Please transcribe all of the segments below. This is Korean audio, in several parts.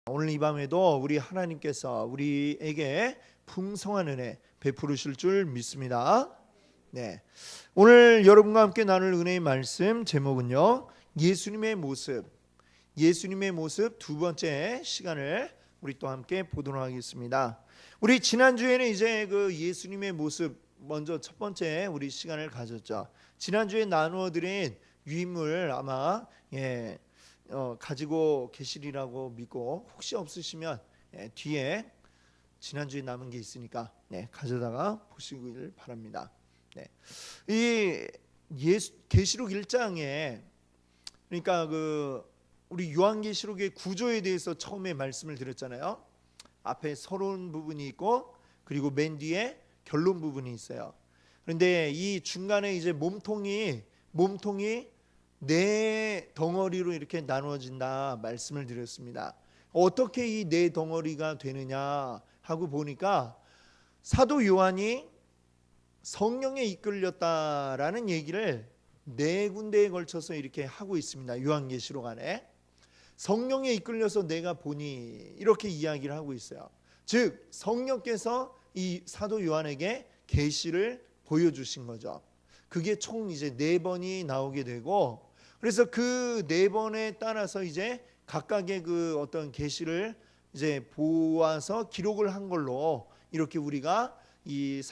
오늘 이 밤에도 우리 하나님께서 우리에게 풍성한 은혜 베푸르실 줄 믿습니다. 네, 오늘 여러분과 함께 나눌 은혜의 말씀 제목은요, 예수님의 모습 두 번째 시간을 우리 또 함께 보도록 하겠습니다. 우리 지난주에는 이제 그 예수님의 모습 먼저 첫 번째 우리 시간을 가졌죠. 지난주에 나누어 드린 유인물 아마 가지고 계시리라고 믿고, 혹시 없으시면 뒤에 지난주에 남은 게 있으니까 가져다가 보시길 바랍니다. 이 계시록 1장에, 그러니까 우리 요한계시록의 구조에 대해서 처음에 말씀을 드렸잖아요. 앞에 서론 부분이 있고, 그리고 맨 뒤에 결론 부분이 있어요. 그런데 이 중간에 이제 몸통이 네 덩어리로 이렇게 나누어진다 말씀을 드렸습니다. 어떻게 이 네 덩어리가 되느냐 하고 보니까 사도 요한이 성령에 이끌렸다라는 얘기를 네 군데에 걸쳐서 이렇게 하고 있습니다. 요한계시록 안에 성령에 이끌려서 내가 보니, 이렇게 이야기를 하고 있어요. 즉 성령께서 이 사도 요한에게 계시를 보여주신 거죠. 그게 총 이제 4번이 나오게 되고, 그래서 그 4번에 따라서 이제 각각의 그 어떤 계시를 이제 보아서 기록을 한 걸로 이렇게 우리가 이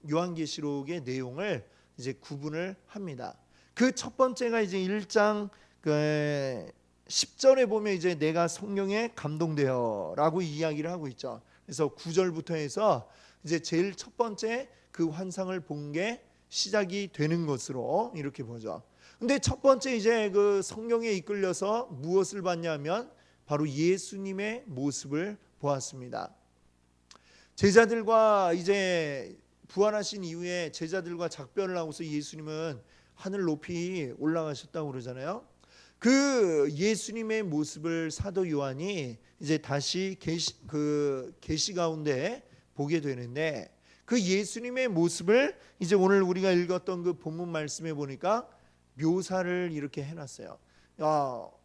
요한계시록의 내용을 이제 구분을 합니다. 그 첫 번째가 이제 1장 10절에 보면 이제 내가 성령에 감동되어라고 이야기를 하고 있죠. 그래서 9절부터 해서 이제 제일 첫 번째 그 환상을 본 게 시작이 되는 것으로 이렇게 보죠. 근데 첫 번째 이제 그 성령에 이끌려서 무엇을 봤냐면 바로 예수님의 모습을 보았습니다. 제자들과 이제 부활하신 이후에 제자들과 작별을 하고서 예수님은 하늘 높이 올라가셨다고 그러잖아요. 그 예수님의 모습을 사도 요한이 이제 다시 계시 가운데 보게 되는데, 그 예수님의 모습을 이제 오늘 우리가 읽었던 그 본문 말씀에 보니까 묘사를 이렇게 해놨어요.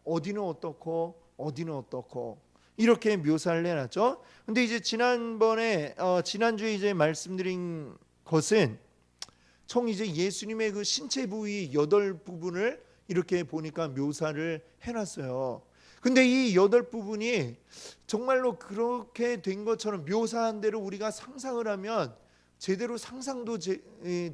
어디는 어떻고 어디는 어떻고 이렇게 묘사를 해놨죠. 근데 이제 지난주에 이제 말씀드린 것은 총 이제 예수님의 그 신체 부위 8부분을 이렇게 보니까 묘사를 해놨어요. 근데 이 8부분이 정말로 그렇게 된 것처럼 묘사한 대로 우리가 상상을 하면 제대로 상상도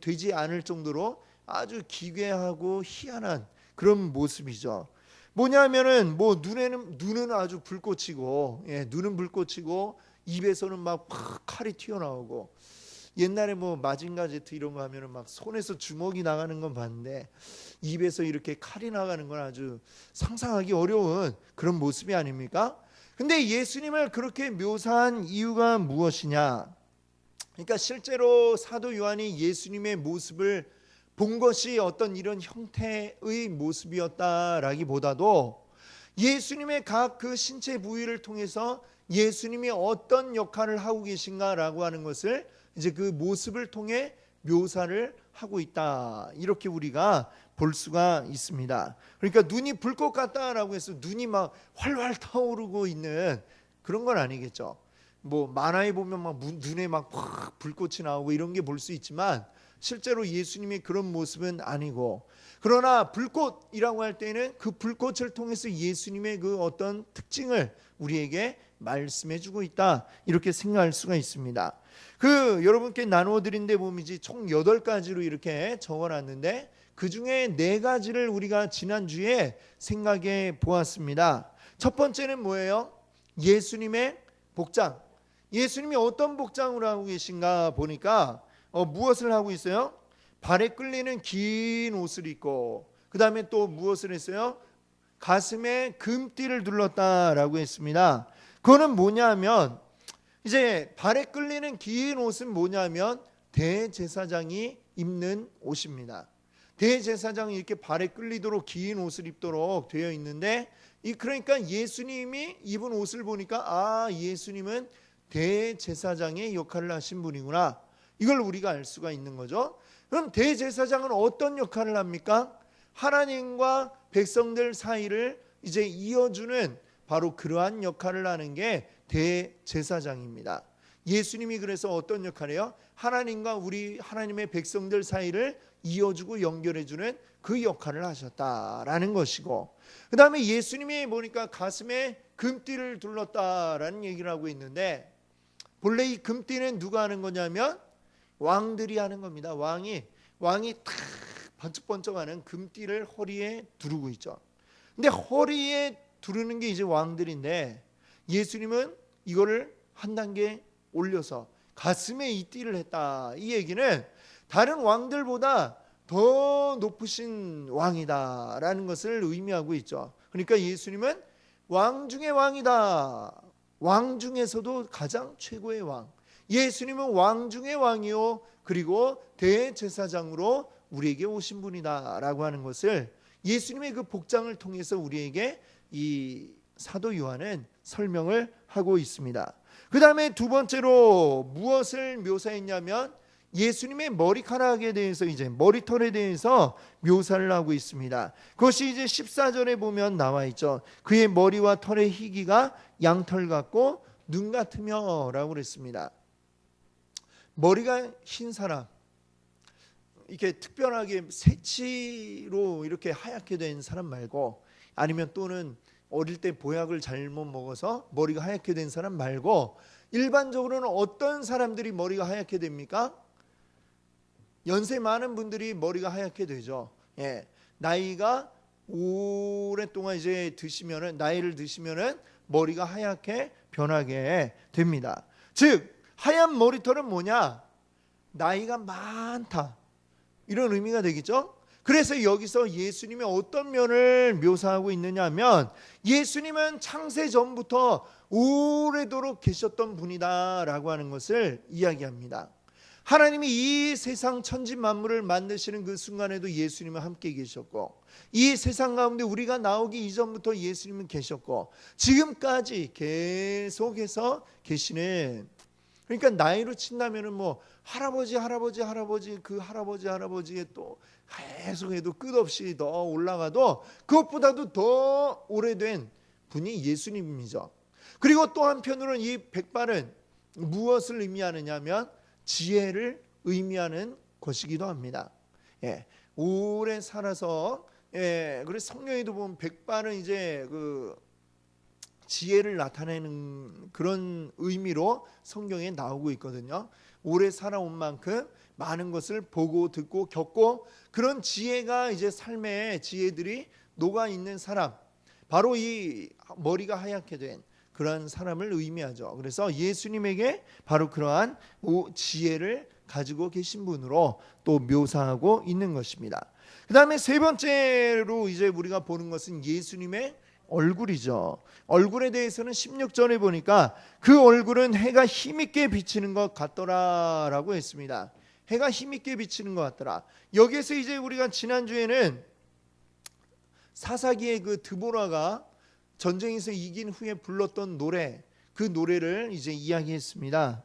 되지 않을 정도로 아주 기괴하고 희한한 그런 모습이죠. 뭐냐면은 눈은 아주 불꽃이고, 눈은 불꽃이고, 입에서는 막 칼이 튀어나오고, 옛날에 마징가 제트 이런 거 하면은 막 손에서 주먹이 나가는 건 봤는데, 입에서 이렇게 칼이 나가는 건 아주 상상하기 어려운 그런 모습이 아닙니까? 근데 예수님을 그렇게 묘사한 이유가 무엇이냐? 그러니까 실제로 사도 요한이 예수님의 모습을 본 것이 어떤 이런 형태의 모습이었다라기보다도 예수님의 각 그 신체 부위를 통해서 예수님이 어떤 역할을 하고 계신가라고 하는 것을 이제 그 모습을 통해 묘사를 하고 있다, 이렇게 우리가 볼 수가 있습니다. 그러니까 눈이 불꽃 같다라고 해서 눈이 막 활활 타오르고 있는 그런 건 아니겠죠. 만화에 보면 막 눈에 막 불꽃이 나오고 이런 게 볼 수 있지만 실제로 예수님이 그런 모습은 아니고, 그러나 불꽃이라고 할 때는 그 불꽃을 통해서 예수님의 그 어떤 특징을 우리에게 말씀해 주고 있다, 이렇게 생각할 수가 있습니다. 여러분께 나누어 드린 데 보면 총 8가지로 이렇게 적어놨는데, 그 중에 4가지를 우리가 지난주에 생각해 보았습니다. 첫 번째는 뭐예요? 예수님의 복장. 예수님이 어떤 복장을 하고 계신가 보니까 무엇을 하고 있어요? 발에 끌리는 긴 옷을 입고, 그 다음에 또 무엇을 했어요? 가슴에 금띠를 둘렀다라고 했습니다. 그거는 뭐냐면, 이제 발에 끌리는 긴 옷은 뭐냐면 대제사장이 입는 옷입니다. 대제사장이 이렇게 발에 끌리도록 긴 옷을 입도록 되어 있는데, 그러니까 예수님이 입은 옷을 보니까 예수님은 대제사장의 역할을 하신 분이구나, 이걸 우리가 알 수가 있는 거죠. 그럼 대제사장은 어떤 역할을 합니까? 하나님과 백성들 사이를 이제 이어주는 바로 그러한 역할을 하는 게 대제사장입니다. 예수님이 그래서 어떤 역할이에요? 하나님과 우리 하나님의 백성들 사이를 이어주고 연결해주는 그 역할을 하셨다라는 것이고, 그 다음에 예수님이 보니까 가슴에 금띠를 둘렀다라는 얘기를 하고 있는데, 본래 이 금띠는 누가 하는 거냐면 왕들이 하는 겁니다. 왕이 탁 번쩍번쩍하는 금띠를 허리에 두르고 있죠. 근데 허리에 두르는 게 이제 왕들인데, 예수님은 이거를 한 단계 올려서 가슴에 이 띠를 했다. 이 얘기는 다른 왕들보다 더 높으신 왕이다라는 것을 의미하고 있죠. 그러니까 예수님은 왕 중의 왕이다. 왕 중에서도 가장 최고의 왕. 예수님은 왕 중의 왕이요, 그리고 대제사장으로 우리에게 오신 분이다 라고 하는 것을 예수님의 그 복장을 통해서 우리에게 이 사도 요한은 설명을 하고 있습니다. 그 다음에 두 번째로 무엇을 묘사했냐면 예수님의 머리카락에 대해서, 이제 머리털에 대해서 묘사를 하고 있습니다. 그것이 이제 14절에 보면 나와 있죠. 그의 머리와 털의 희기가 양털 같고 눈 같으며 라고 그랬습니다. 머리가 흰 사람, 이렇게 특별하게 새치로 이렇게 하얗게 된 사람 말고, 아니면 또는 어릴 때 보약을 잘못 먹어서 머리가 하얗게 된 사람 말고, 일반적으로는 어떤 사람들이 머리가 하얗게 됩니까? 연세 많은 분들이 머리가 하얗게 되죠. 나이가 오랫동안 이제 드시면은, 나이를 드시면은 머리가 하얗게 변하게 됩니다. 즉 하얀 머리털은 뭐냐? 나이가 많다, 이런 의미가 되겠죠. 그래서 여기서 예수님의 어떤 면을 묘사하고 있느냐 하면, 예수님은 창세 전부터 오래도록 계셨던 분이다 라고 하는 것을 이야기합니다. 하나님이 이 세상 천지 만물을 만드시는 그 순간에도 예수님은 함께 계셨고, 이 세상 가운데 우리가 나오기 이전부터 예수님은 계셨고, 지금까지 계속해서 계시는, 그러니까 나이로 친다면은 뭐 할아버지 그 할아버지에 또 계속해도 끝없이 더 올라가도 그것보다도 더 오래된 분이 예수님이죠. 그리고 또 한편으로는 이 백발은 무엇을 의미하느냐면 지혜를 의미하는 것이기도 합니다. 오래 살아서, 그래서 성경에도 보면 백발은 이제 그 지혜를 나타내는 그런 의미로 성경에 나오고 있거든요. 오래 살아온 만큼 많은 것을 보고 듣고 겪고, 그런 지혜가 이제 삶의 지혜들이 녹아 있는 사람, 바로 이 머리가 하얗게 된 그러한 사람을 의미하죠. 그래서 예수님에게 바로 그러한 지혜를 가지고 계신 분으로 또 묘사하고 있는 것입니다. 그 다음에 세 번째로 이제 우리가 보는 것은 예수님의 얼굴이죠. 얼굴에 대해서는 16절에 보니까 그 얼굴은 해가 힘있게 비치는 것 같더라라고 했습니다. 해가 힘있게 비치는 것 같더라. 여기에서 이제 우리가 지난주에는 사사기의 그 드보라가 전쟁에서 이긴 후에 불렀던 노래, 그 노래를 이제 이야기했습니다.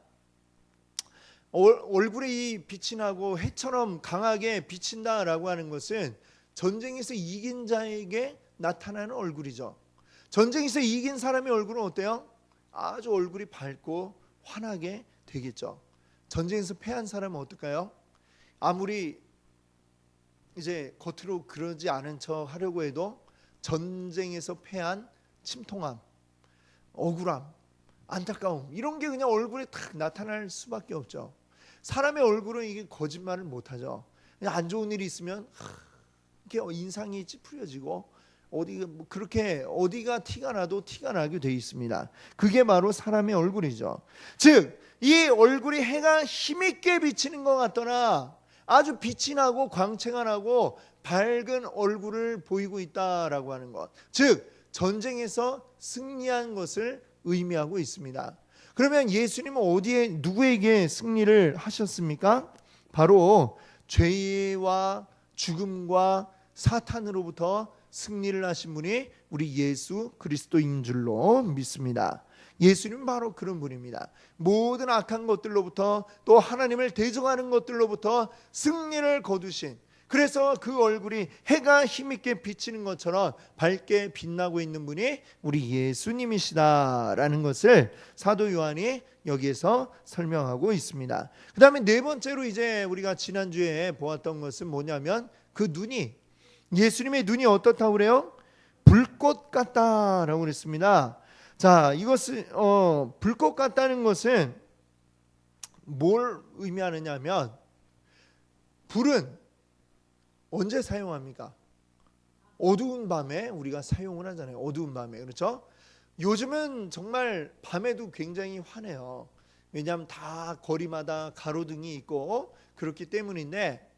얼굴에 이 빛이 나고 해처럼 강하게 비친다라고 하는 것은 전쟁에서 이긴 자에게 나타나는 얼굴이죠. 전쟁에서 이긴 사람의 얼굴은 어때요? 아주 얼굴이 밝고 환하게 되겠죠. 전쟁에서 패한 사람은 어떨까요? 아무리 이제 겉으로 그러지 않은 척 하려고 해도 전쟁에서 패한 침통함, 억울함, 안타까움, 이런 게 그냥 얼굴에 탁 나타날 수밖에 없죠. 사람의 얼굴은 이게 거짓말을 못하죠. 그냥 안 좋은 일이 있으면 이렇게 인상이 찌푸려지고 그렇게 어디가 티가 나도 티가 나게 돼 있습니다. 그게 바로 사람의 얼굴이죠. 즉 이 얼굴이 해가 힘있게 비치는 것 같더라, 아주 빛이 나고 광채가 나고 밝은 얼굴을 보이고 있다라고 하는 것, 즉 전쟁에서 승리한 것을 의미하고 있습니다. 그러면 예수님은 어디에 누구에게 승리를 하셨습니까? 바로 죄와 죽음과 사탄으로부터 승리를 하신 분이 우리 예수 그리스도인 줄로 믿습니다. 예수님은 바로 그런 분입니다. 모든 악한 것들로부터 또 하나님을 대적하는 것들로부터 승리를 거두신, 그래서 그 얼굴이 해가 힘있게 비치는 것처럼 밝게 빛나고 있는 분이 우리 예수님이시다라는 것을 사도 요한이 여기에서 설명하고 있습니다. 그 다음에 네 번째로 이제 우리가 지난주에 보았던 것은 뭐냐면 그 눈이, 예수님의 눈이 어떻다고 그래요? 불꽃 같다라고 그랬습니다. 자, 이것은 불꽃 같다는 것은 뭘 의미하느냐 하면, 불은 언제 사용합니까? 어두운 밤에 우리가 사용을 하잖아요. 어두운 밤에. 그렇죠? 요즘은 정말 밤에도 굉장히 환해요. 왜냐하면 다 거리마다 가로등이 있고 그렇기 때문인데,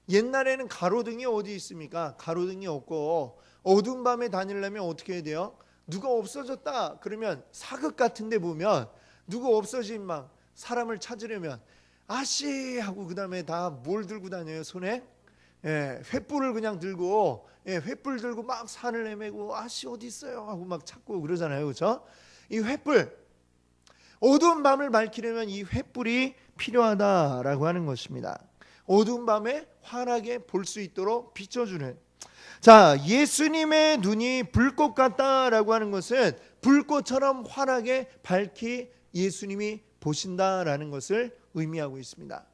옛날에는 가로등이 어디 있습니까? 가로등이 없고 어두운 밤에 다니려면 어떻게 해야 돼요? 누가 없어졌다 그러면 사극 같은 데 보면 누가 없어진 막 사람을 찾으려면 아씨 하고 그 다음에 다 뭘 들고 다녀요? 손에? 횃불을 그냥 들고, 횃불 들고 막 산을 헤매고 아씨 어디 있어요 하고 막 찾고 그러잖아요. 그렇죠? 이 횃불, 어두운 밤을 밝히려면 이 횃불이 필요하다라고 하는 것입니다. 어두운 밤에 환하게 볼 수 있도록 비춰주는. 자, 예수님의 눈이 불꽃 같다라고 하는 것은 불꽃처럼 환하게 밝히 예수님이 보신다라는 것을 의미하고 있습니다.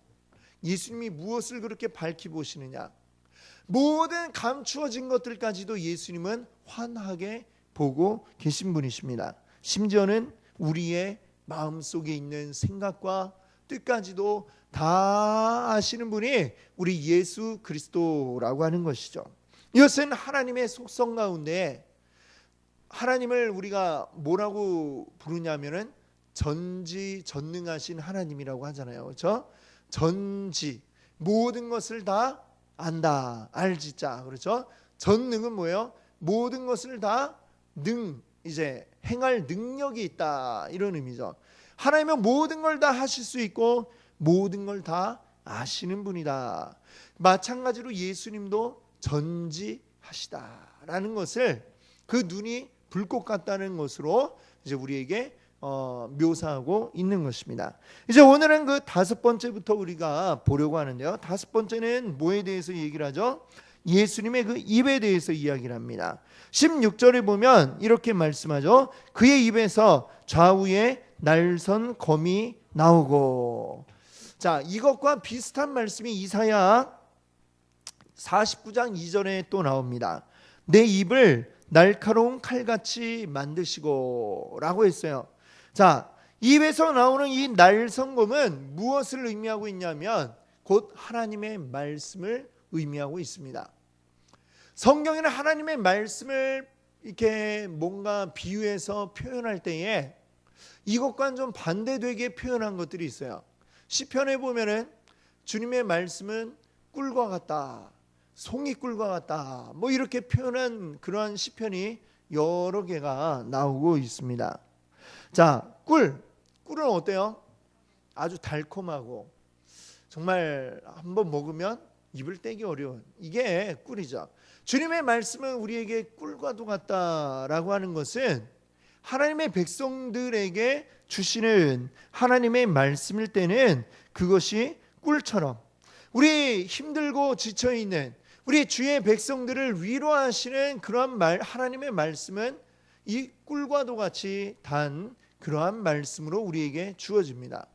예수님이 무엇을 그렇게 밝히 보시느냐? 모든 감추어진 것들까지도 예수님은 환하게 보고 계신 분이십니다. 심지어는 우리의 마음속에 있는 생각과 뜻까지도 다 아시는 분이 우리 예수 그리스도라고 하는 것이죠. 이것은 하나님의 속성 가운데, 하나님을 우리가 뭐라고 부르냐면은 전지전능하신 하나님이라고 하잖아요. 그렇죠? 전지, 모든 것을 다 안다, 알지자. 그렇죠? 전능은 뭐예요? 모든 것을 다 이제 행할 능력이 있다, 이런 의미죠. 하나님은 모든 걸 다 하실 수 있고 모든 걸 다 아시는 분이다. 마찬가지로 예수님도 전지하시다라는 것을 그 눈이 불꽃 같다는 것으로 이제 우리에게 묘사하고 있는 것입니다. 이제 오늘은 그 다섯 번째부터 우리가 보려고 하는데요. 다섯 번째는 뭐에 대해서 얘기를 하죠? 예수님의 그 입에 대해서 이야기를 합니다. 16절에 보면 이렇게 말씀하죠. 그의 입에서 좌우에 날선 검이 나오고. 자, 이것과 비슷한 말씀이 이사야 49장 2절에 또 나옵니다. 내 입을 날카로운 칼같이 만드시고 라고 했어요. 자, 입에서 나오는 이 날성검은 무엇을 의미하고 있냐면 곧 하나님의 말씀을 의미하고 있습니다. 성경에는 하나님의 말씀을 이렇게 뭔가 비유해서 표현할 때에 이것과는 좀 반대되게 표현한 것들이 있어요. 시편에 보면은 주님의 말씀은 꿀과 같다, 송이꿀과 같다, 뭐 이렇게 표현한 그러한 시편이 여러 개가 나오고 있습니다. 자, 꿀은 어때요? 아주 달콤하고 정말 한번 먹으면 입을 떼기 어려운, 이게 꿀이죠. 주님의 말씀은 우리에게 꿀과도 같다라고 하는 것은 하나님의 백성들에게 주시는 하나님의 말씀일 때는 그것이 꿀처럼, 우리 힘들고 지쳐있는 우리 주의 백성들을 위로하시는 그러한 하나님의 말씀은 이 꿀과도 같이 단 그러한 말씀으로 우리에게 주어집니다.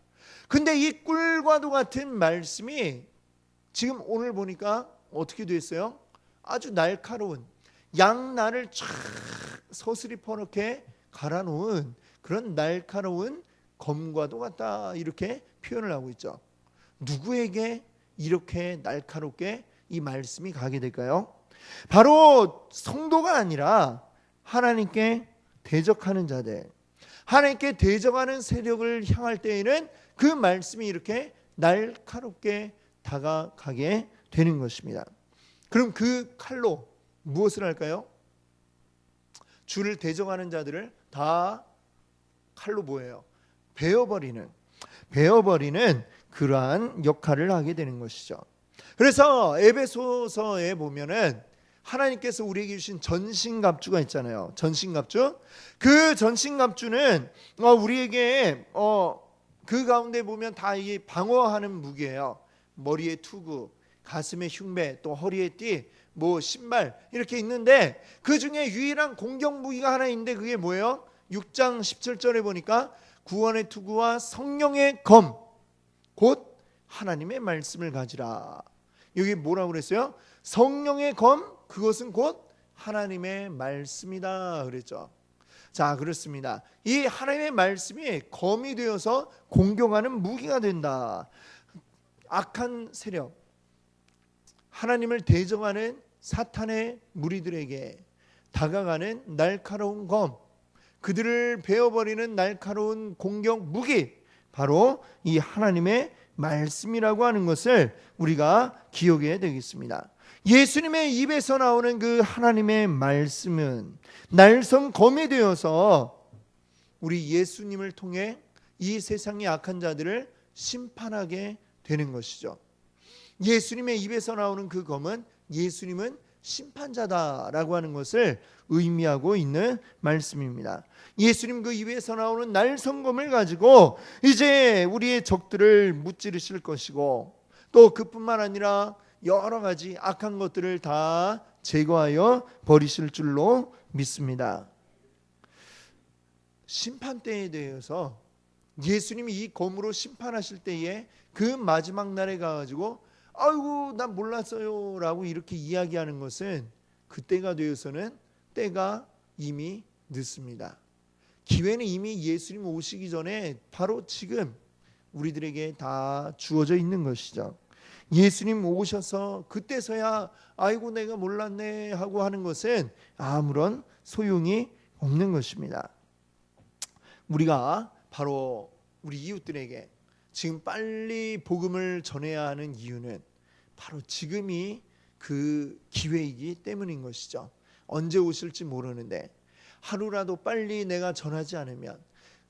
근데 이 꿀과도 같은 말씀이 지금 오늘 보니까 어떻게 됐어요? 아주 날카로운, 양날을 쫙 서슬이 퍼놓게 갈아놓은 그런 날카로운 검과도 같다, 이렇게 표현을 하고 있죠. 누구에게 이렇게 날카롭게 이 말씀이 가게 될까요? 바로 성도가 아니라 하나님께 대적하는 자들, 하나님께 대적하는 세력을 향할 때에는 그 말씀이 이렇게 날카롭게 다가가게 되는 것입니다. 그럼 그 칼로 무엇을 할까요? 주를 대적하는 자들을 다 칼로 뭐예요? 베어버리는 그러한 역할을 하게 되는 것이죠. 그래서 에베소서에 보면은 하나님께서 우리에게 주신 전신갑주가 있잖아요. 전신갑주. 그 전신갑주는 우리에게 그 가운데 보면 다 이 방어하는 무기예요. 머리에 투구, 가슴에 흉배, 또 허리에 띠, 뭐 신발 이렇게 있는데 그 중에 유일한 공격 무기가 하나 있는데 그게 뭐예요? 6장 17절에 보니까 구원의 투구와 성령의 검, 곧 하나님의 말씀을 가지라. 여기 뭐라고 그랬어요? 성령의 검, 그것은 곧 하나님의 말씀이다 그랬죠. 자, 그렇습니다. 이 하나님의 말씀이 검이 되어서 공격하는 무기가 된다. 악한 세력, 하나님을 대적하는 사탄의 무리들에게 다가가는 날카로운 검, 그들을 베어버리는 날카로운 공격 무기, 바로 이 하나님의 말씀이라고 하는 것을 우리가 기억해야 되겠습니다. 예수님의 입에서 나오는 그 하나님의 말씀은 날선 검이 되어서 우리 예수님을 통해 이 세상의 악한 자들을 심판하게 되는 것이죠. 예수님의 입에서 나오는 그 검은 예수님은 심판자다라고 하는 것을 의미하고 있는 말씀입니다. 예수님 그 입에서 나오는 날성검을 가지고 이제 우리의 적들을 무찌르실 것이고, 또 그뿐만 아니라 여러 가지 악한 것들을 다 제거하여 버리실 줄로 믿습니다. 심판대에 대해서 예수님이 이 검으로 심판하실 때에 그 마지막 날에 가가지고 아이고 난 몰랐어요 라고 이렇게 이야기하는 것은 그때가 되어서는 때가 이미 늦습니다. 기회는 이미 예수님 오시기 전에 바로 지금 우리들에게 다 주어져 있는 것이죠. 예수님 오셔서 그때서야 아이고 내가 몰랐네 하고 하는 것은 아무런 소용이 없는 것입니다. 우리가 바로 우리 이웃들에게 지금 빨리 복음을 전해야 하는 이유는 바로 지금이 그 기회이기 때문인 것이죠. 언제 오실지 모르는데 하루라도 빨리 내가 전하지 않으면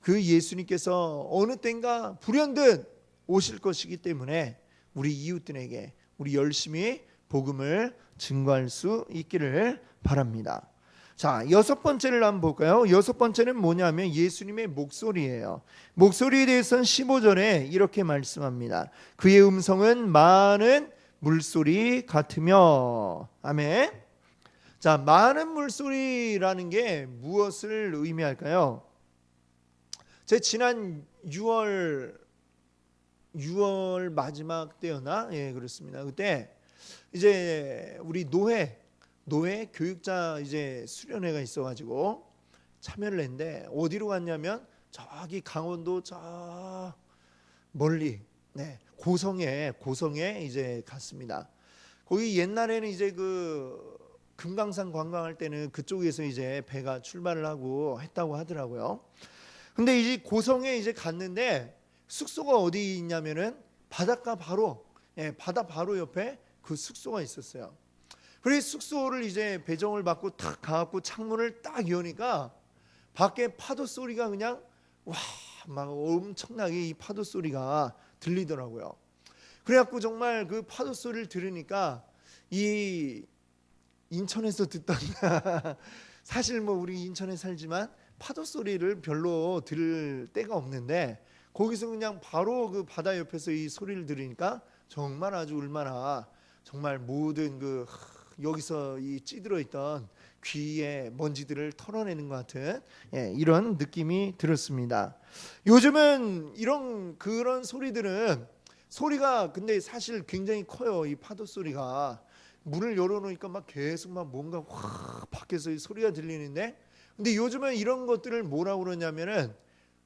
그 예수님께서 어느 땐가 불현듯 오실 것이기 때문에 우리 이웃들에게 우리 열심히 복음을 증거할 수 있기를 바랍니다. 자, 여섯 번째를 한번 볼까요? 여섯 번째는 뭐냐면 예수님의 목소리예요. 목소리에 대해서는 15절에 이렇게 말씀합니다. 그의 음성은 많은 물소리 같으며. 아멘. 자, 많은 물소리라는 게 무엇을 의미할까요? 제 지난 6월 마지막 때였나? 예, 그렇습니다. 그때 이제 우리 노회 교육자 이제 수련회가 있어가지고 참여를 했는데 어디로 갔냐면 저기 강원도 저 멀리 고성에 이제 갔습니다. 거기 옛날에는 이제 그 금강산 관광할 때는 그쪽에서 이제 배가 출발을 하고 했다고 하더라고요. 근데 이제 고성에 이제 갔는데 숙소가 어디 있냐면은 바닷가 바로 바다 바로 옆에 그 숙소가 있었어요. 그래서 숙소를 이제 배정을 받고 탁 가갖고 창문을 딱 여니까 밖에 파도 소리가 그냥 막 엄청나게 이 파도 소리가 들리더라고요. 그래갖고 정말 그 파도 소리를 들으니까 이 인천에서 듣던 사실 뭐 우리 인천에 살지만 파도 소리를 별로 들을 때가 없는데 거기서 그냥 바로 그 바다 옆에서 이 소리를 들으니까 정말 아주 얼마나 정말 모든 그 여기서 이 찌들어 있던 귀의 먼지들을 털어내는 것 같은 이런 느낌이 들었습니다. 요즘은 그런 소리들은 소리가 근데 사실 굉장히 커요. 이 파도 소리가 문을 열어놓으니까 막 계속 막 뭔가 확 밖에서 이 소리가 들리는데, 근데 요즘은 이런 것들을 뭐라고 그러냐면은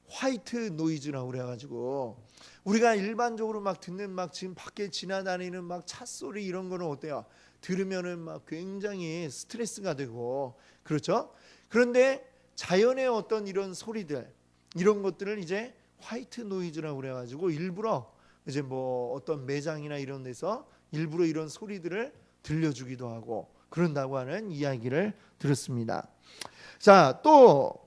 화이트 노이즈라고 그래가지고 우리가 일반적으로 막 듣는 막 지금 밖에 지나다니는 막 차 소리 이런 거는 어때요? 들으면은 막 굉장히 스트레스가 되고 그렇죠? 그런데 자연의 어떤 이런 소리들 이런 것들을 이제 화이트 노이즈라고 그래가지고 일부러 이제 뭐 어떤 매장이나 이런 데서 일부러 이런 소리들을 들려주기도 하고 그런다고 하는 이야기를 들었습니다. 자, 또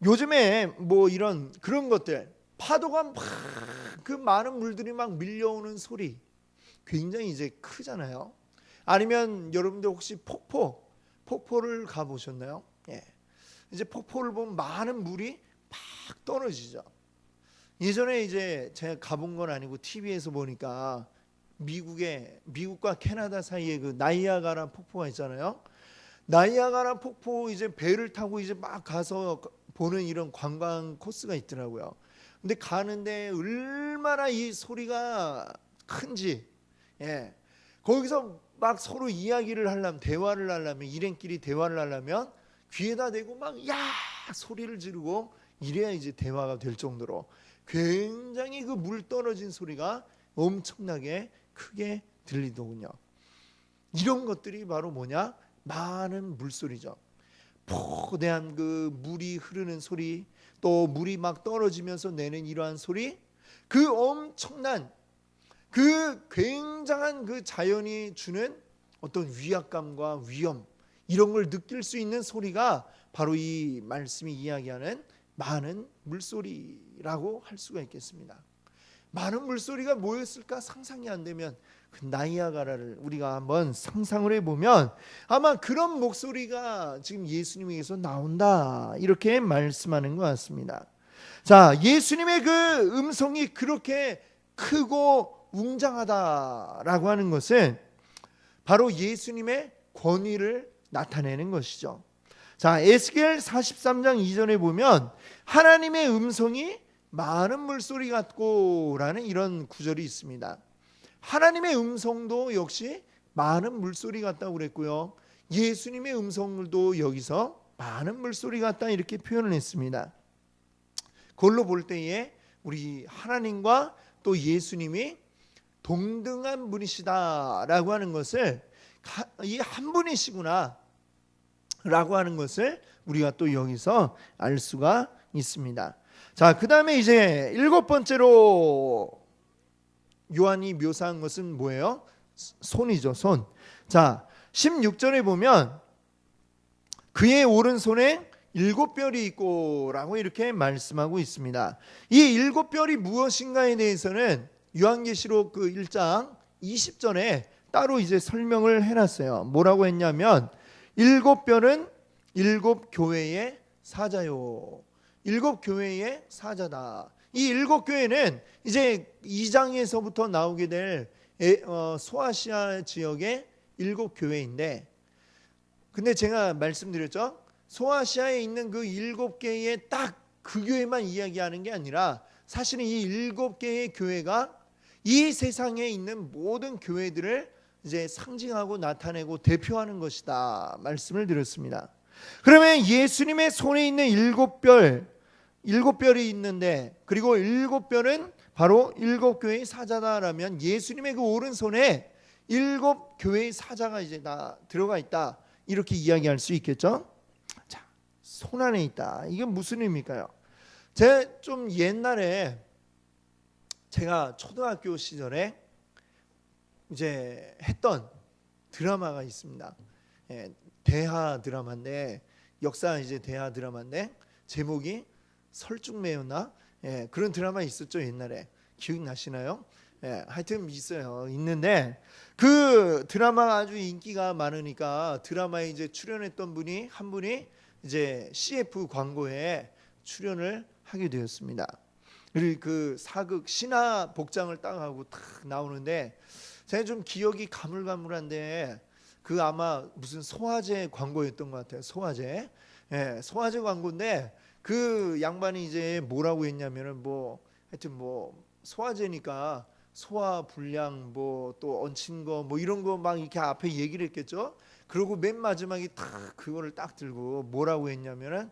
요즘에 뭐 이런 그런 것들 파도가 막 그 많은 물들이 막 밀려오는 소리 굉장히 이제 크잖아요. 아니면 여러분들 혹시 폭포를 가보셨나요? 예. 이제 폭포를 보면 많은 물이 막 떨어지죠. 예전에 이제 제가 가본 건 아니고 TV에서 보니까 미국과 캐나다 사이에 그 나이아가라 폭포가 있잖아요. 나이아가라 폭포 이제 배를 타고 이제 막 가서 보는 이런 관광 코스가 있더라고요. 근데 가는데 얼마나 이 소리가 큰지, 예, 거기서 막 서로 이야기를 하려면, 대화를 하려면, 일행끼리 대화를 하려면 귀에다 대고 막 야 소리를 지르고 이래야 이제 대화가 될 정도로 굉장히 그 물 떨어진 소리가 엄청나게 크게 들리더군요. 이런 것들이 바로 뭐냐? 많은 물소리죠. 포대한 그 물이 흐르는 소리, 또 물이 막 떨어지면서 내는 이러한 소리, 그 엄청난 그 굉장한 그 자연이 주는 어떤 위압감과 위험, 이런 걸 느낄 수 있는 소리가 바로 이 말씀이 이야기하는 많은 물소리라고 할 수가 있겠습니다. 많은 물소리가 뭐였을까 상상이 안 되면 그 나이아가라를 우리가 한번 상상을 해보면 아마 그런 목소리가 지금 예수님에게서 나온다, 이렇게 말씀하는 것 같습니다. 자, 예수님의 그 음성이 그렇게 크고 웅장하다라고 하는 것은 바로 예수님의 권위를 나타내는 것이죠. 자, 에스겔 43장 2절에 보면 하나님의 음성이 많은 물소리 같고라는 이런 구절이 있습니다. 하나님의 음성도 역시 많은 물소리 같다고 그랬고요, 예수님의 음성도 여기서 많은 물소리 같다 이렇게 표현을 했습니다. 그걸로 볼 때에 우리 하나님과 또 예수님이 동등한 분이시다라고 하는 것을, 이 한 분이시구나 라고 하는 것을 우리가 또 여기서 알 수가 있습니다. 자, 그 다음에 이제 7번째로 요한이 묘사한 것은 뭐예요? 손이죠, 손. 자, 16절에 보면 그의 오른손에 7뼈리 있고 라고 이렇게 말씀하고 있습니다. 이 7뼈리 무엇인가에 대해서는 요한계시록 그 1장 20절에 따로 이제 설명을 해놨어요. 뭐라고 했냐면 7뼈는 7교회의 사자요, 7교회의 사자다. 이 7교회는 이제 2장에서부터 나오게 될 소아시아 지역의 7교회인데, 근데 제가 말씀드렸죠, 소아시아에 있는 그 7개의 딱 그 교회만 이야기하는 게 아니라 사실은 이 7개의 교회가 이 세상에 있는 모든 교회들을 이제 상징하고 나타내고 대표하는 것이다 말씀을 드렸습니다. 그러면 예수님의 손에 있는 7뼈이 있는데, 그리고 7뼈는 바로 7교회의 사자다라면 예수님의 그 오른손에 7교회의 사자가 이제 다 들어가 있다, 이렇게 이야기할 수 있겠죠. 자, 손 안에 있다, 이게 무슨 의미일까요? 제가 좀 옛날에, 제가 초등학교 시절에 이제 했던 드라마가 있습니다. 대하 드라마인데, 역사 이제 대하 드라마인데 제목이 설중매였나? 그런 드라마 있었죠 옛날에. 기억나시나요? 하여튼 있어요. 있는데 그 드라마가 아주 인기가 많으니까 드라마에 이제 출연했던 분이 한 분이 이제 CF 광고에 출연을 하게 되었습니다. 그리고 그 사극 신화 복장을 딱 하고 탁 나오는데, 제가 좀 기억이 가물가물한데 그 아마 무슨 소화제 광고였던 것 같아요. 소화제, 소화제 광고인데 그 양반이 이제 뭐라고 했냐면은 뭐 하여튼 뭐 소화제니까 소화 불량 뭐 또 얹힌 거 뭐 이런 거 막 이렇게 앞에 얘기를 했겠죠. 그리고 맨 마지막에 딱 그거를 딱 들고 뭐라고 했냐면은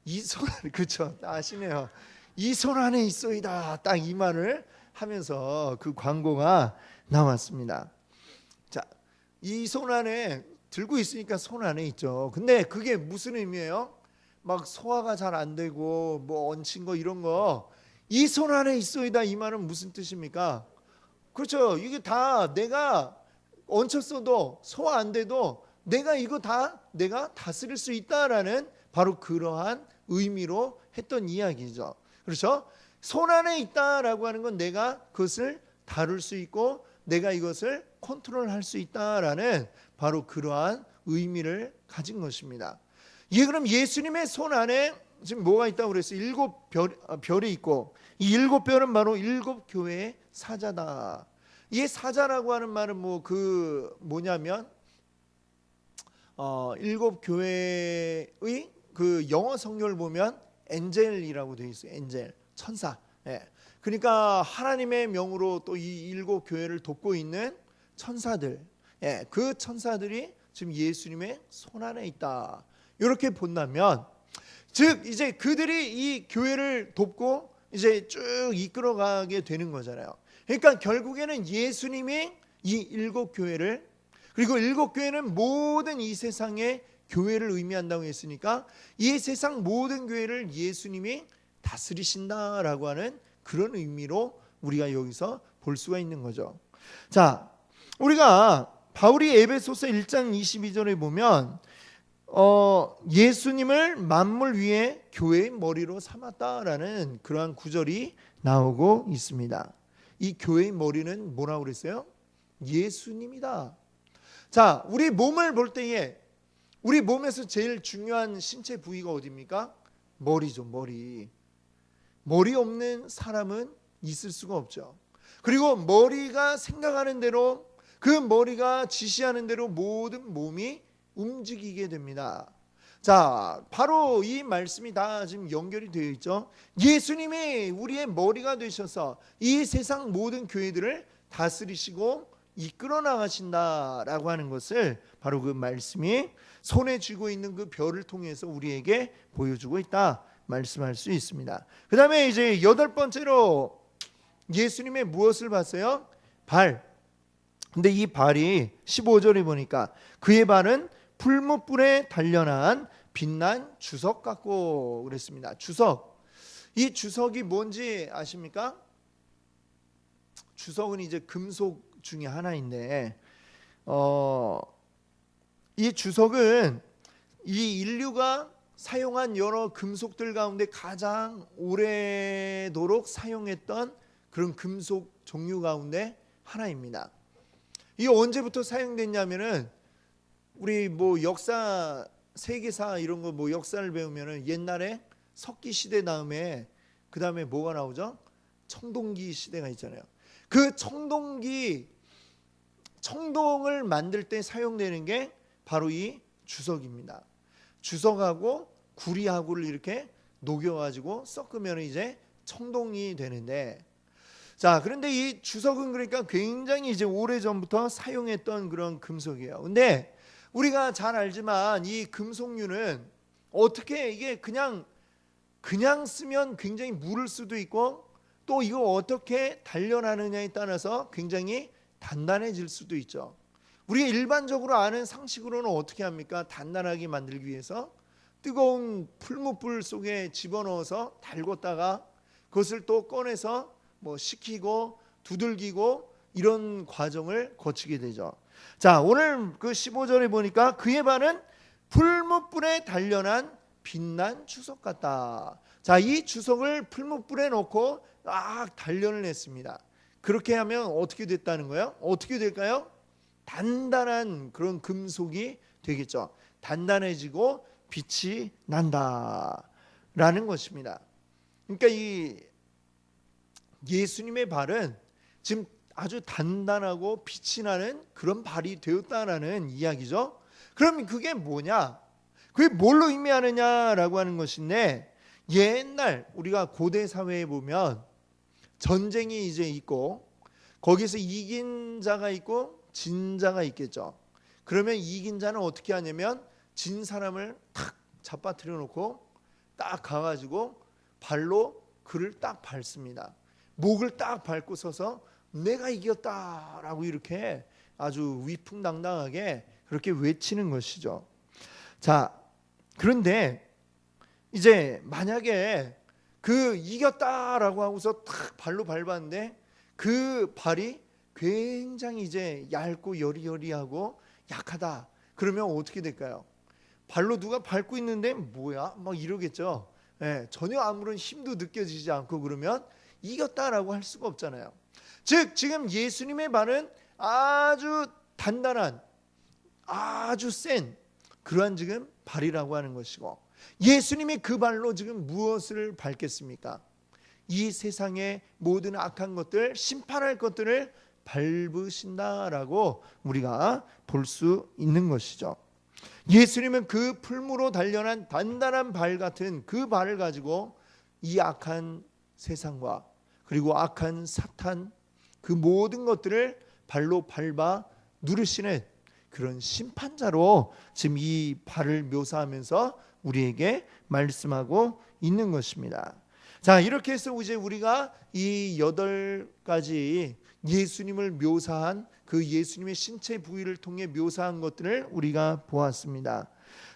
이 손, 그렇죠, 아시네요. 이 손 안에 있어이다, 딱 이 말을 하면서 그 광고가 나왔습니다. 자, 이 손 안에 들고 있으니까 손 안에 있죠. 근데 그게 무슨 의미예요? 막 소화가 잘 안 되고 뭐 얹힌 거 이런 거, 이 손 안에 있어이다, 이 말은 무슨 뜻입니까? 그렇죠. 이게 다 내가 얹혔어도 소화 안 돼도 내가 이거 다 내가 다스릴 수 있다라는 바로 그러한 의미로 했던 이야기죠. 그렇죠? 손 안에 있다라고 하는 건 내가 그것을 다룰 수 있고 내가 이것을 컨트롤할 수 있다라는 바로 그러한 의미를 가진 것입니다. 이게 그럼 예수님의 손 안에 지금 뭐가 있다고 그랬어요? 7별이 있고 이 7별은 바로 7교회의 사자다. 이 사자라고 하는 말은 뭐냐면 일곱 교회의 그 영어 성경을 보면 엔젤이라고 되어 있어요. 엔젤, 천사. 예. 그러니까 하나님의 명으로 또 이 일곱 교회를 돕고 있는 천사들, 예, 그 천사들이 지금 예수님의 손 안에 있다. 이렇게 본다면, 즉 이제 그들이 이 교회를 돕고 이제 쭉 이끌어가게 되는 거잖아요. 그러니까 결국에는 예수님이 이 일곱 교회를, 그리고 일곱 교회는 모든 이 세상의 교회를 의미한다고 했으니까 이 세상 모든 교회를 예수님이 다스리신다라고 하는 그런 의미로 우리가 여기서 볼 수가 있는 거죠. 자, 우리가 바울이 에베소서 1장 22절에 보면 예수님을 만물 위에 교회의 머리로 삼았다라는 그러한 구절이 나오고 있습니다. 이 교회의 머리는 뭐라고 그랬어요? 예수님이다. 자, 우리 몸을 볼 때에 우리 몸에서 제일 중요한 신체 부위가 어디입니까? 머리죠, 머리. 머리 없는 사람은 있을 수가 없죠. 그리고 머리가 생각하는 대로, 그 머리가 지시하는 대로 모든 몸이 움직이게 됩니다. 자, 바로 이 말씀이 다 지금 연결이 되어 있죠. 예수님이 우리의 머리가 되셔서 이 세상 모든 교회들을 다스리시고 이끌어 나가신다라고 하는 것을 바로 그 말씀이 손에 쥐고 있는 그 별을 통해서 우리에게 보여주고 있다 말씀할 수 있습니다. 그 다음에 이제 여덟 번째로 예수님의 무엇을 봤어요? 발. 근데 이 발이 15절에 보니까 그의 발은 풀무불에 단련한 빛난 주석 같고 그랬습니다. 주석. 이 주석이 뭔지 아십니까? 주석은 이제 금속 중에 하나인데 이 주석은 이 인류가 사용한 여러 금속들 가운데 가장 오래도록 사용했던 그런 금속 종류 가운데 하나입니다. 이 언제부터 사용됐냐면은 우리 역사 세계사 이런 거 역사를 배우면은 옛날에 석기 시대 다음에 그 다음에 뭐가 나오죠? 청동기 시대가 있잖아요. 그 청동을 만들 때 사용되는 게 바로 이 주석입니다. 주석하고 구리하고를 이렇게 녹여가지고 섞으면 이제 청동이 되는데, 자, 그런데 이 주석은 그러니까 굉장히 이제 오래전부터 사용했던 그런 금속이에요. 근데 우리가 잘 알지만 이 금속류는 어떻게 이게 그냥 쓰면 굉장히 무를 수도 있고 또 이거 어떻게 단련하느냐에 따라서 굉장히 단단해질 수도 있죠. 우리가 일반적으로 아는 상식으로는 어떻게 합니까? 단단하게 만들기 위해서 뜨거운 풀무불 속에 집어넣어서 달궜다가 그것을 또 꺼내서 식히고 두들기고 이런 과정을 거치게 되죠. 자, 오늘 그 15절에 보니까 그의 발은 풀무불에 단련한 빛난 주석 같다. 자, 이 주석을 풀무불에 넣고 단련을 했습니다. 그렇게 하면 어떻게 됐다는 거예요? 어떻게 될까요? 단단한 그런 금속이 되겠죠. 단단해지고 빛이 난다라는 것입니다. 그러니까 이 예수님의 발은 지금 아주 단단하고 빛이 나는 그런 발이 되었다라는 이야기죠. 그럼 그게 뭐냐? 그게 뭘로 의미하느냐라고 하는 것인데, 옛날 우리가 고대 사회에 보면 전쟁이 이제 있고 거기서 이긴 자가 있고 진 자가 있겠죠. 그러면 이긴 자는 어떻게 하냐면 진 사람을 탁 잡아뜨려 놓고 딱 가가지고 발로 그를 딱 밟습니다. 목을 딱 밟고 서서 내가 이겼다라고 이렇게 아주 위풍당당하게 그렇게 외치는 것이죠. 자, 그런데 이제 만약에 그 이겼다라고 하고서 탁 발로 밟았는데 그 발이 굉장히 이제 얇고 여리여리하고 약하다. 그러면 어떻게 될까요? 발로 누가 밟고 있는데 뭐야? 막 이러겠죠. 전혀 아무런 힘도 느껴지지 않고 그러면 이겼다라고 할 수가 없잖아요. 즉 지금 예수님의 발은 아주 단단한 아주 센 그러한 지금 발이라고 하는 것이고, 예수님이 그 발로 지금 무엇을 밟겠습니까? 이 세상의 모든 악한 것들, 심판할 것들을 밟으신다라고 우리가 볼 수 있는 것이죠. 예수님은 그 풀무로 단련한 단단한 발 같은 그 발을 가지고 이 악한 세상과 그리고 악한 사탄 그 모든 것들을 발로 밟아 누르시는 그런 심판자로 지금 이 발을 묘사하면서 우리에게 말씀하고 있는 것입니다. 자, 이렇게 해서 이제 우리가 이 8가지 예수님을 묘사한 그 예수님의 신체 부위를 통해 묘사한 것들을 우리가 보았습니다.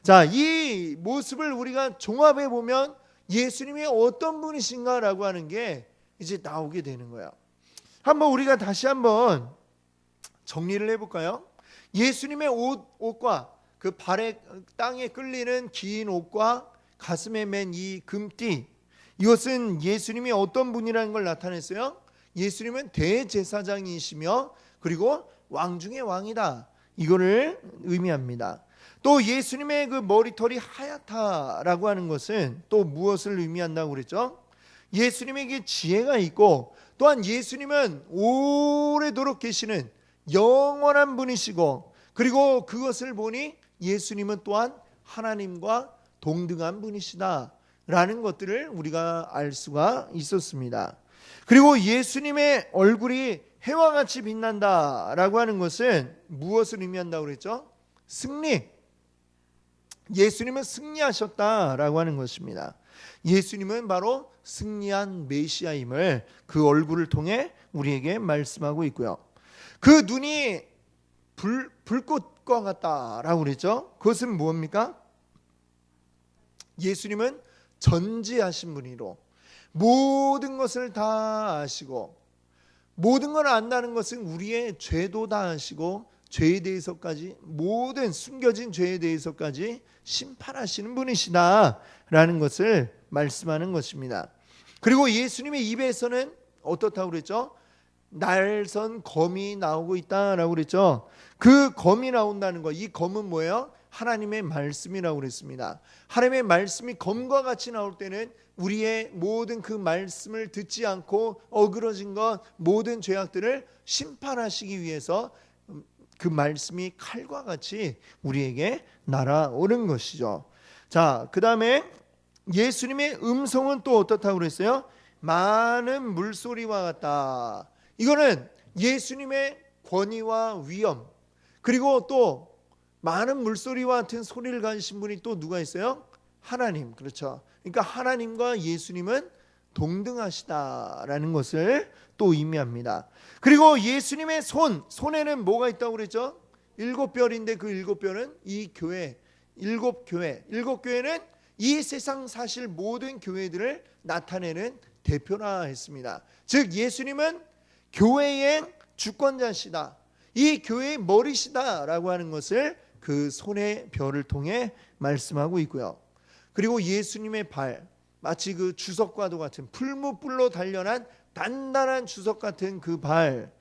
자, 이 모습을 우리가 종합해 보면 예수님이 어떤 분이신가라고 하는 게 이제 나오게 되는 거예요. 한번 우리가 다시 한번 정리를 해볼까요? 예수님의 옷과 그 발에 땅에 끌리는 긴 옷과 가슴에 맨 이 금띠, 이것은 예수님이 어떤 분이라는 걸 나타냈어요. 예수님은 대제사장이시며 그리고 왕 중의 왕이다, 이거를 의미합니다. 또 예수님의 그 머리털이 하얗다라고 하는 것은 또 무엇을 의미한다고 그랬죠? 예수님에게 지혜가 있고 또한 예수님은 오래도록 계시는 영원한 분이시고 그리고 그것을 보니 예수님은 또한 하나님과 동등한 분이시다라는 것들을 우리가 알 수가 있었습니다. 그리고 예수님의 얼굴이 해와 같이 빛난다라고 하는 것은 무엇을 의미한다고 그랬죠? 승리. 예수님은 승리하셨다라고 하는 것입니다. 예수님은 바로 승리한 메시아임을 그 얼굴을 통해 우리에게 말씀하고 있고요. 그 눈이 불꽃과 같다라고 그랬죠. 그것은 무엇입니까? 예수님은 전지하신 분이로 모든 것을 다 아시고 모든 걸 안다는 것은 우리의 죄도 다 아시고 죄에 대해서까지 모든 숨겨진 죄에 대해서까지 심판하시는 분이시다라는 것을 말씀하는 것입니다. 그리고 예수님의 입에서는 어떻다고 그랬죠? 날선 검이 나오고 있다라고 그랬죠. 그 검이 나온다는 것, 이 검은 뭐예요? 하나님의 말씀이라고 그랬습니다. 하나님의 말씀이 검과 같이 나올 때는 우리의 모든 그 말씀을 듣지 않고 어그러진 것, 모든 죄악들을 심판하시기 위해서 그 말씀이 칼과 같이 우리에게 날아오는 것이죠. 자, 그 다음에 예수님의 음성은 또 어떻다고 그랬어요? 많은 물소리와 같다. 이거는 예수님의 권위와 위엄, 그리고 또 많은 물소리와 같은 소리를 가지신 분이 또 누가 있어요? 하나님. 그렇죠. 그러니까 하나님과 예수님은 동등하시다라는 것을 또 의미합니다. 그리고 예수님의 손에는 뭐가 있다고 그랬죠? 7뼈인데 그 7뼈는 이 교회, 7교회는 이 세상 사실 모든 교회들을 나타내는 대표라 했습니다. 즉 예수님은 교회의 주권자시다, 이 교회의 머리시다라고 하는 것을 그 손의 뼈를 통해 말씀하고 있고요. 그리고 예수님의 발, 마치 그 주석과도 같은 풀무불로 단련한 단단한 주석 같은 그 발,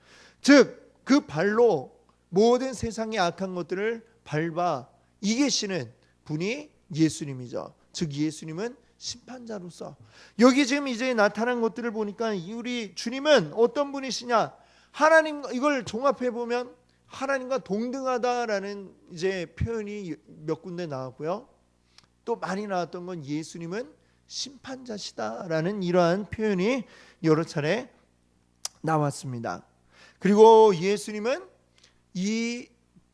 즉 그 발로 모든 세상의 악한 것들을 밟아 이기시는 분이 예수님이죠. 즉 예수님은 심판자로서 여기 지금 이제 나타난 것들을 보니까 우리 주님은 어떤 분이시냐? 하나님, 이걸 종합해 보면 하나님과 동등하다라는 이제 표현이 몇 군데 나왔고요. 또 많이 나왔던 건 예수님은 심판자시다라는 이러한 표현이 여러 차례 나왔습니다. 그리고 예수님은 이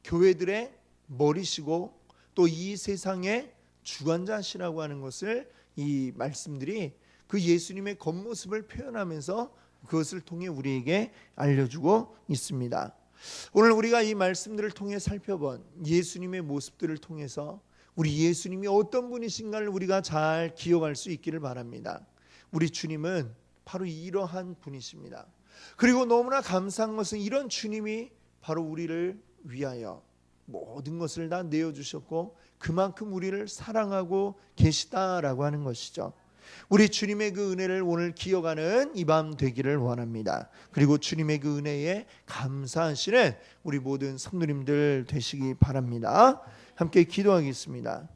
교회들의 머리시고 또 이 세상의 주관자시라고 하는 것을 이 말씀들이 그 예수님의 겉모습을 표현하면서 그것을 통해 우리에게 알려주고 있습니다. 오늘 우리가 이 말씀들을 통해 살펴본 예수님의 모습들을 통해서 우리 예수님이 어떤 분이신가를 우리가 잘 기억할 수 있기를 바랍니다. 우리 주님은 바로 이러한 분이십니다. 그리고 너무나 감사한 것은 이런 주님이 바로 우리를 위하여 모든 것을 다 내어주셨고 그만큼 우리를 사랑하고 계시다라고 하는 것이죠. 우리 주님의 그 은혜를 오늘 기억하는 이 밤 되기를 원합니다. 그리고 주님의 그 은혜에 감사하시는 우리 모든 성도님들 되시기 바랍니다. 함께 기도하겠습니다.